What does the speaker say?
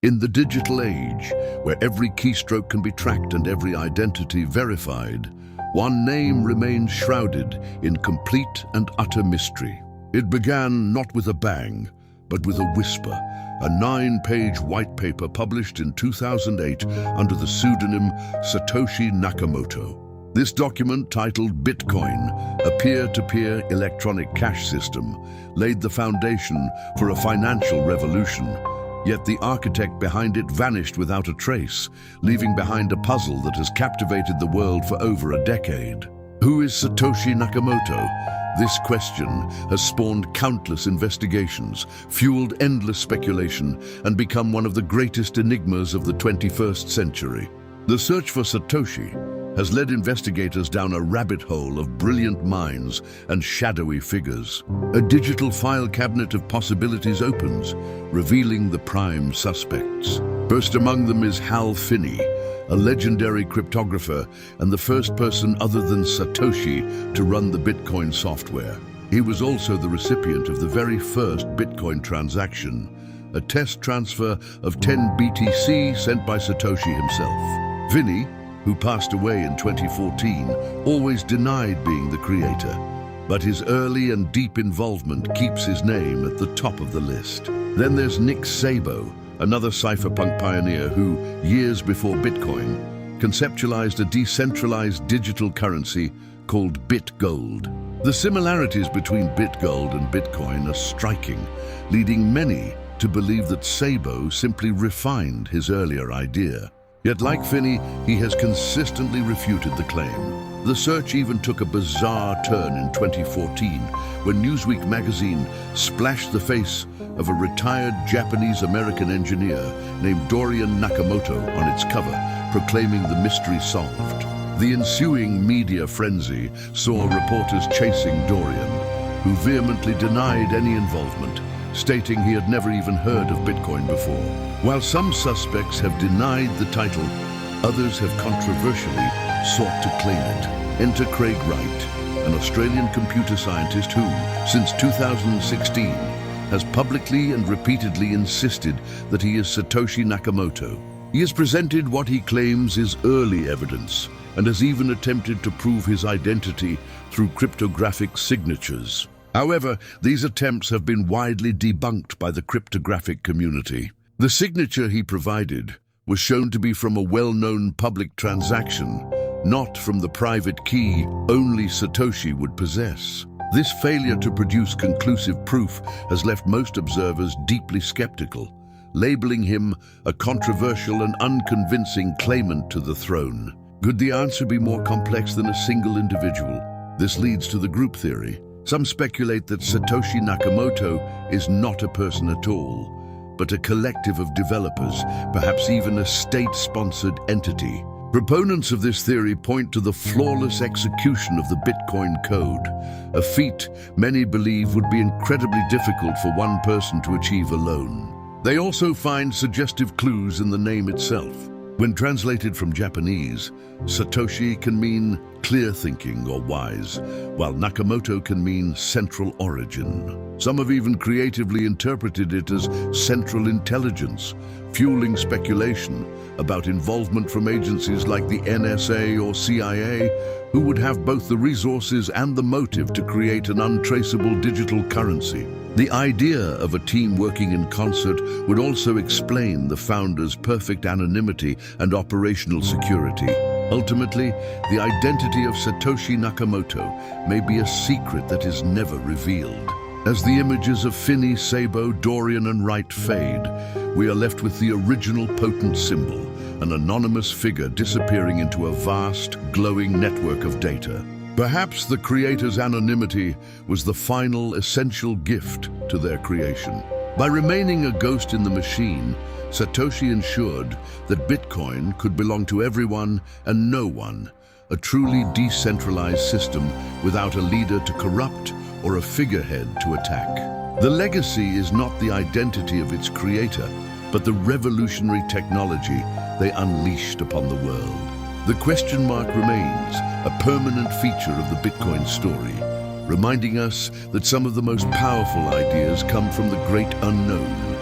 In the digital age, where every keystroke can be tracked and every identity verified, one name remains shrouded in complete and utter mystery. It began not with a bang, but with a whisper, a 9-page white paper published in 2008 under the pseudonym Satoshi Nakamoto. This document, titled Bitcoin, a peer-to-peer electronic cash system, laid the foundation for a financial revolution. Yet the architect behind it vanished without a trace, leaving behind a puzzle that has captivated the world for over a decade. Who is Satoshi Nakamoto? This question has spawned countless investigations, fueled endless speculation, and become one of the greatest enigmas of the 21st century. The search for Satoshi has led investigators down a rabbit hole of brilliant minds and shadowy figures. A digital file cabinet of possibilities opens, revealing the prime suspects. First among them is Hal Finney, a legendary cryptographer and the first person other than Satoshi to run the Bitcoin software. He was also the recipient of the very first Bitcoin transaction, a test transfer of 10 BTC sent by Satoshi himself. Finney, who passed away in 2014, always denied being the creator, but his early and deep involvement keeps his name at the top of the list. Then there's Szabo, another cypherpunk pioneer who, years before Bitcoin, conceptualized a decentralized digital currency called BitGold. The similarities between BitGold and Bitcoin are striking, leading many to believe that Szabo simply refined his earlier idea. Yet, like Finney, he has consistently refuted the claim. The search even took a bizarre turn in 2014 when Newsweek magazine splashed the face of a retired Japanese-American engineer named Dorian Nakamoto on its cover, proclaiming the mystery solved. The ensuing media frenzy saw reporters chasing Dorian, who vehemently denied any involvement, stating he had never even heard of Bitcoin before. While some suspects have denied the title, others have controversially sought to claim it. Enter Craig Wright, an Australian computer scientist who, since 2016, has publicly and repeatedly insisted that he is Satoshi Nakamoto. He has presented what he claims is early evidence and has even attempted to prove his identity through cryptographic signatures. However, these attempts have been widely debunked by the cryptographic community. The signature he provided was shown to be from a well-known public transaction, not from the private key only Satoshi would possess. This failure to produce conclusive proof has left most observers deeply skeptical, labeling him a controversial and unconvincing claimant to the throne. Could the answer be more complex than a single individual? This leads to the group theory. Some speculate that Satoshi Nakamoto is not a person at all, but a collective of developers, perhaps even a state-sponsored entity. Proponents of this theory point to the flawless execution of the Bitcoin code, a feat many believe would be incredibly difficult for one person to achieve alone. They also find suggestive clues in the name itself. When translated from Japanese, Satoshi can mean clear thinking or wise, while Nakamoto can mean central origin. Some have even creatively interpreted it as central intelligence, fueling speculation about involvement from agencies like the NSA or CIA, who would have both the resources and the motive to create an untraceable digital currency. The idea of a team working in concert would also explain the founder's perfect anonymity and operational security. Ultimately, the identity of Satoshi Nakamoto may be a secret that is never revealed. As the images of Finney, Szabo, Dorian and Wright fade, we are left with the original potent symbol, an anonymous figure disappearing into a vast, glowing network of data. Perhaps the creator's anonymity was the final essential gift to their creation. By remaining a ghost in the machine, Satoshi ensured that Bitcoin could belong to everyone and no one, a truly decentralized system without a leader to corrupt or a figurehead to attack. The legacy is not the identity of its creator, but the revolutionary technology they unleashed upon the world. The question mark remains a permanent feature of the Bitcoin story, reminding us that some of the most powerful ideas come from the great unknown.